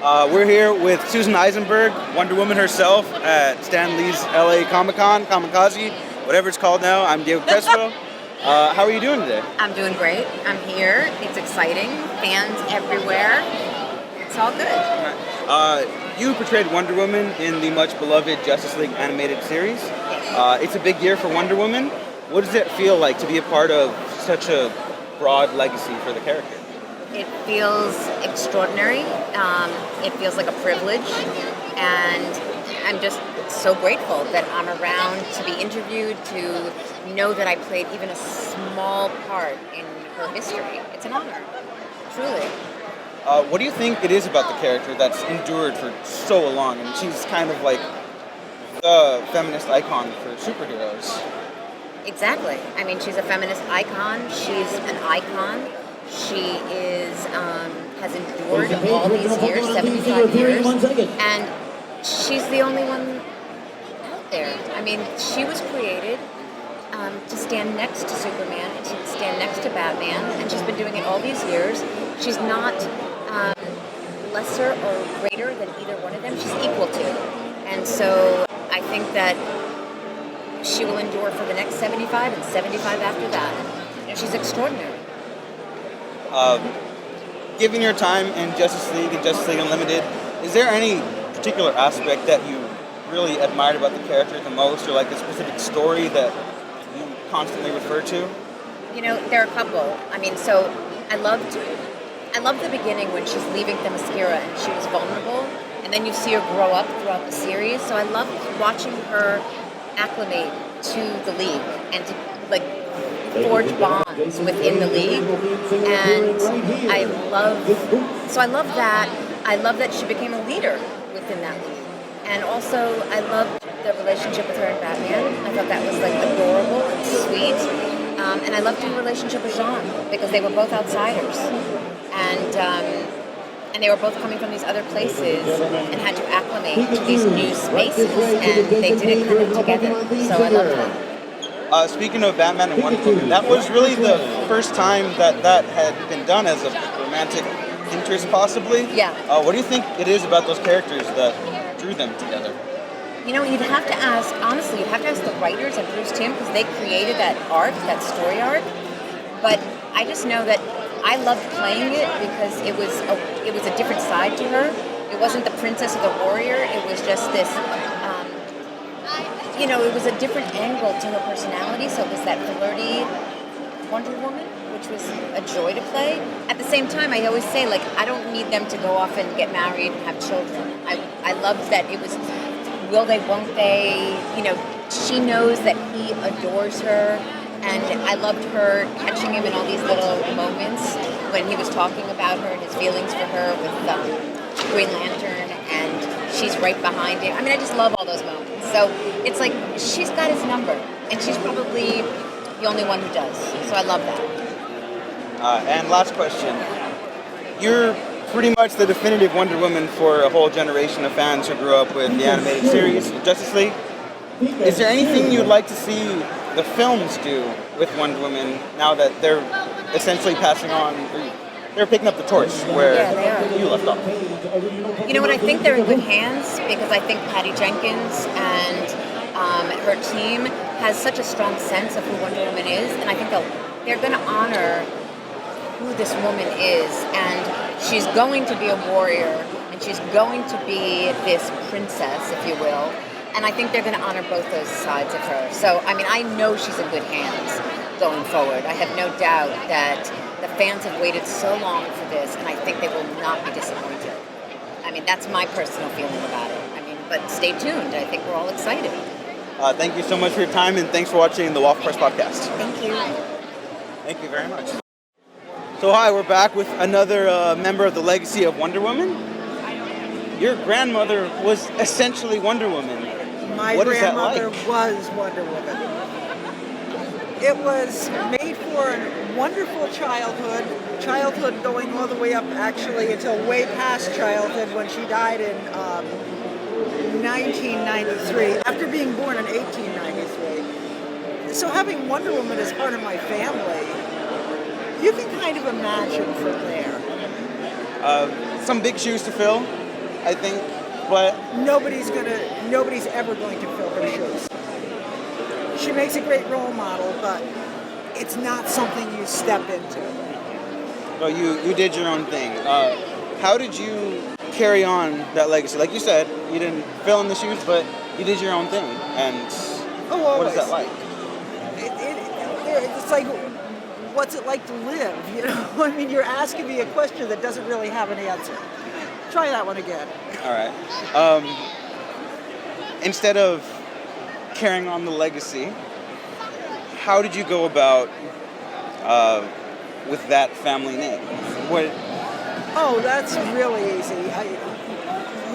We're here with Susan Eisenberg, Wonder Woman herself, at Stan Lee's LA Comic-Con, Kamikaze, whatever it's called now. I'm Diego Crespo. How are you doing today? I'm doing great. I'm here. It's exciting. Fans everywhere. It's all good. You portrayed Wonder Woman in the much beloved Justice League animated series. It's a big year for Wonder Woman. What does it feel like to be a part of such a broad legacy for the character? It feels extraordinary. It feels like a privilege. And I'm just so grateful that I'm around to be interviewed, to know that I played even a small part in her history. It's an honor, truly. What do you think it is about the character that's endured for so long? And she's kind of like the feminist icon for superheroes. Exactly. I mean, she's a feminist icon. She's an icon. She has endured all these years, 75 years, and she's the only one out there. I mean, she was created to stand next to Superman and to stand next to Batman, and she's been doing it all these years. She's not lesser or greater than either one of them. She's equal to. And so I think that she will endure for the next 75 and 75 after that. And she's extraordinary. Given your time in Justice League and Justice League Unlimited, is there any particular aspect that you really admired about the character the most, or like a specific story that you constantly refer to? You know, there are a couple. I mean, so I loved the beginning when she's leaving Themyscira and she was vulnerable, and then you see her grow up throughout the series. So I loved watching her acclimate to the League and to forge bonds within the League. And I love that. I love that she became a leader within that League. And also I loved the relationship with her and Batman. I thought that was adorable and sweet. And I loved her relationship with Jean because they were both outsiders. And they were both coming from these other places and had to acclimate to these new spaces, and they did it kind of together. So I loved that. Speaking of Batman and Wonder Woman, that was really the first time that had been done as a romantic interest, possibly. Yeah. What do you think it is about those characters that drew them together? You know, you'd have to ask the writers and Bruce Timm, because they created that arc, that story arc. But I just know that I loved playing it because it was a different side to her. It wasn't the princess or the warrior. It was just this, it was a different angle to her personality. So it was that flirty Wonder Woman, which was a joy to play. At the same time, I always say, I don't need them to go off and get married and have children. I loved that it was, will they, won't they? She knows that he adores her. And I loved her catching him in all these little moments when he was talking about her and his feelings for her with Green Lantern, and she's right behind him. I mean, I just love all those moments. So it's like she's got his number, and she's probably the only one who does. So I love that. And last question. You're pretty much the definitive Wonder Woman for a whole generation of fans who grew up with the animated series, Justice League. Is there anything you'd like to see the films do with Wonder Woman now that they're essentially passing on, they're picking up the torch where you left off? You know what, I think they're in good hands because I think Patty Jenkins and her team has such a strong sense of who Wonder Woman is, and I think they're going to honor who this woman is, and she's going to be a warrior, and she's going to be this princess, if you will. And I think they're going to honor both those sides of her. So, I mean, I know she's in good hands going forward. I have no doubt that the fans have waited so long for this, and I think they will not be disappointed. I mean, that's my personal feeling about it. I mean, but stay tuned. I think we're all excited. Thank you so much for your time, and thanks for watching the Waffle Press Podcast. Thank you. Thank you very much. So, hi, we're back with another member of the legacy of Wonder Woman. Your grandmother was essentially Wonder Woman. My grandmother was Wonder Woman. It was made for a wonderful childhood going all the way up actually until way past childhood when she died in 1993, after being born in 1893. So having Wonder Woman as part of my family, you can kind of imagine from there. Some big shoes to fill. I think, but Nobody's ever going to fill her shoes. She makes a great role model, but it's not something you step into. well, you did your own thing. How did you carry on that legacy? Like you said, you didn't fill in the shoes, but you did your own thing. And what is that like? It's like, what's it like to live? You know, I mean, you're asking me a question that doesn't really have an answer. Try that one again. All right. Instead of carrying on the legacy, how did you go about with that family name? What? Oh, that's really easy.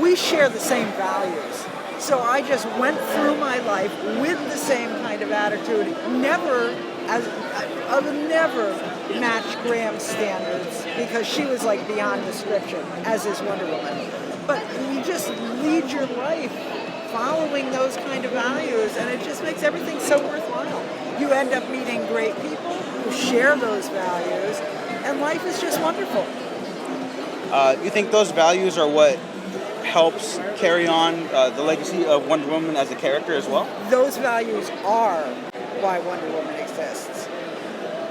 We share the same values. So I just went through my life with the same kind of attitude. I would never match Graham's standards because she was like beyond description, as is Wonder Woman. But you just lead your life following those kind of values, and it just makes everything so worthwhile. You end up meeting great people who share those values, and life is just wonderful. You think those values are what helps carry on the legacy of Wonder Woman as a character as well? Those values are why Wonder Woman exists.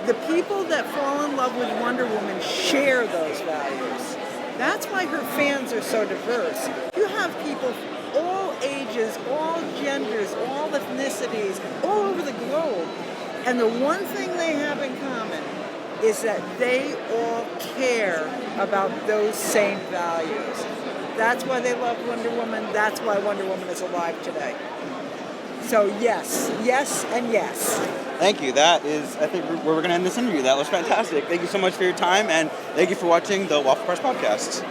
The people that fall in love with Wonder Woman share those values. That's why her fans are so diverse. You have people all ages, all genders, all ethnicities, all over the globe. And the one thing they have in common is that they all care about those same values. That's why they love Wonder Woman. That's why Wonder Woman is alive today. So yes, yes, and yes. Thank you. That is, I think, where we're going to end this interview. That was fantastic. Thank you so much for your time, and thank you for watching the Waffle Press Podcast.